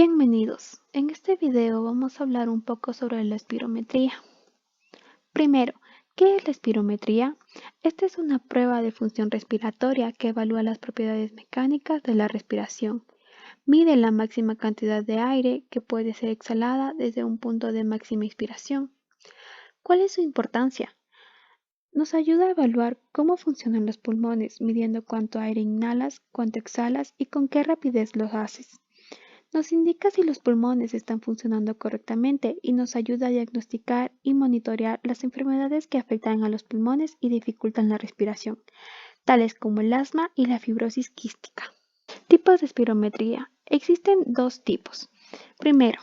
Bienvenidos. En este video vamos a hablar un poco sobre la espirometría. Primero, ¿qué es la espirometría? Esta es una prueba de función respiratoria que evalúa las propiedades mecánicas de la respiración. Mide la máxima cantidad de aire que puede ser exhalada desde un punto de máxima inspiración. ¿Cuál es su importancia? Nos ayuda a evaluar cómo funcionan los pulmones, midiendo cuánto aire inhalas, cuánto exhalas y con qué rapidez lo haces. Nos indica si los pulmones están funcionando correctamente y nos ayuda a diagnosticar y monitorear las enfermedades que afectan a los pulmones y dificultan la respiración, tales como el asma y la fibrosis quística. Tipos de espirometría. Existen dos tipos. Primero,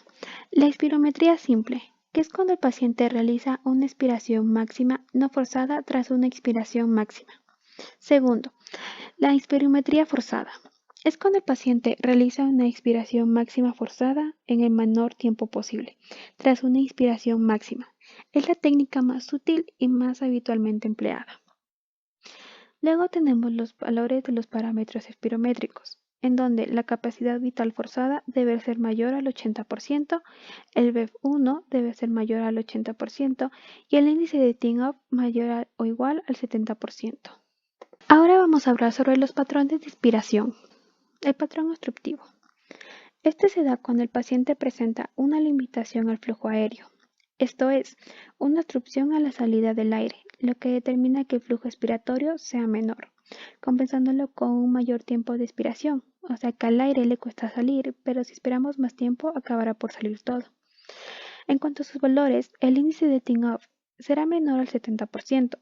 la espirometría simple, que es cuando el paciente realiza una expiración máxima no forzada tras una expiración máxima. Segundo, la espirometría forzada. Es cuando el paciente realiza una expiración máxima forzada en el menor tiempo posible, tras una inspiración máxima. Es la técnica más sutil y más habitualmente empleada. Luego tenemos los valores de los parámetros espirométricos, en donde la capacidad vital forzada debe ser mayor al 80%, el BEV1 debe ser mayor al 80% y el índice de Tinov mayor o igual al 70%. Ahora vamos a hablar sobre los patrones de inspiración. El patrón obstructivo. Este se da cuando el paciente presenta una limitación al flujo aéreo, esto es, una obstrucción a la salida del aire, lo que determina que el flujo expiratorio sea menor, compensándolo con un mayor tiempo de expiración, o sea que al aire le cuesta salir, pero si esperamos más tiempo acabará por salir todo. En cuanto a sus valores, el índice de Tinov será menor al 70%,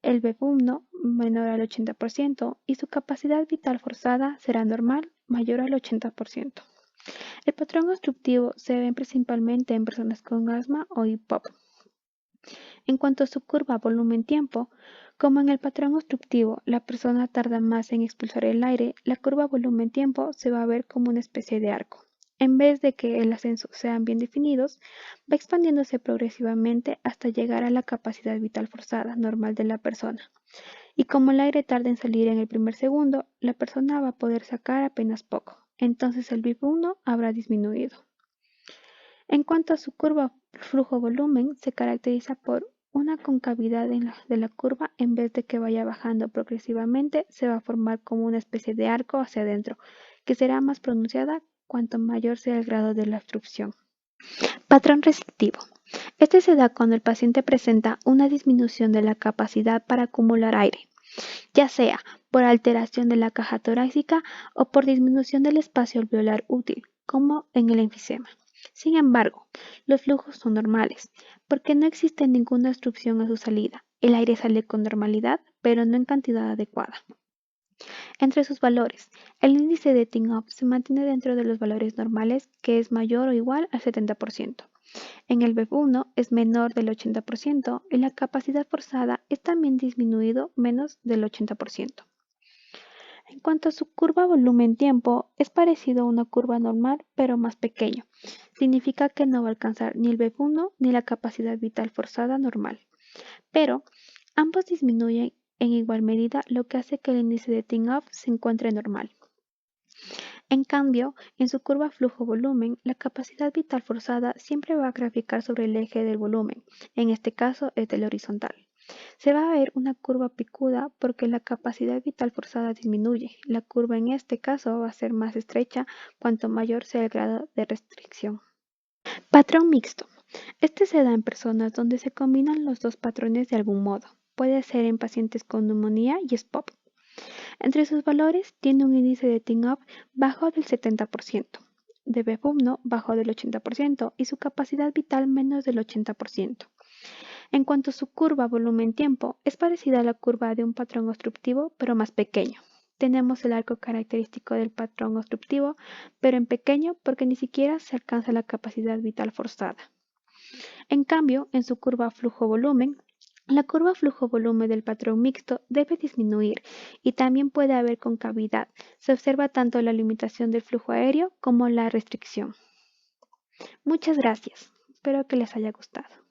el BEV1 menor al 80% y su capacidad vital forzada será normal, mayor al 80%. El patrón obstructivo se ve principalmente en personas con asma o EPOC. En cuanto a su curva volumen-tiempo, como en el patrón obstructivo la persona tarda más en expulsar el aire, la curva volumen-tiempo se va a ver como una especie de arco. En vez de que el ascenso sean bien definidos, va expandiéndose progresivamente hasta llegar a la capacidad vital forzada normal de la persona. Y como el aire tarda en salir en el primer segundo, la persona va a poder sacar apenas poco, entonces el BEV1 habrá disminuido. En cuanto a su curva flujo-volumen, se caracteriza por una concavidad de la curva en vez de que vaya bajando progresivamente, se va a formar como una especie de arco hacia adentro, que será más pronunciada cuanto mayor sea el grado de la obstrucción. Patrón restrictivo. Este se da cuando el paciente presenta una disminución de la capacidad para acumular aire, ya sea por alteración de la caja torácica o por disminución del espacio alveolar útil, como en el enfisema. Sin embargo, los flujos son normales, porque no existe ninguna obstrucción a su salida. El aire sale con normalidad, pero no en cantidad adecuada. Entre sus valores, el índice de Tinov se mantiene dentro de los valores normales, que es mayor o igual al 70%. En el BEV1 es menor del 80% y la capacidad forzada es también disminuido menos del 80%. En cuanto a su curva volumen-tiempo, es parecido a una curva normal, pero más pequeño. Significa que no va a alcanzar ni el BEV1 ni la capacidad vital forzada normal. Pero ambos disminuyen en igual medida, lo que hace que el índice de Tinov se encuentre normal. En cambio, en su curva flujo-volumen, la capacidad vital forzada siempre va a graficar sobre el eje del volumen, en este caso es del horizontal. Se va a ver una curva picuda porque la capacidad vital forzada disminuye. La curva en este caso va a ser más estrecha cuanto mayor sea el grado de restricción. Patrón mixto. Este se da en personas donde se combinan los dos patrones de algún modo. Puede ser en pacientes con neumonía y SPOP. Entre sus valores tiene un índice de Tinov bajo del 70%, de BEV1 bajo del 80% y su capacidad vital menos del 80%. En cuanto a su curva volumen-tiempo, es parecida a la curva de un patrón obstructivo, pero más pequeño. Tenemos el arco característico del patrón obstructivo, pero en pequeño porque ni siquiera se alcanza la capacidad vital forzada. En cambio, en su curva flujo-volumen, la curva flujo-volumen del patrón mixto debe disminuir y también puede haber concavidad. Se observa tanto la limitación del flujo aéreo como la restricción. Muchas gracias. Espero que les haya gustado.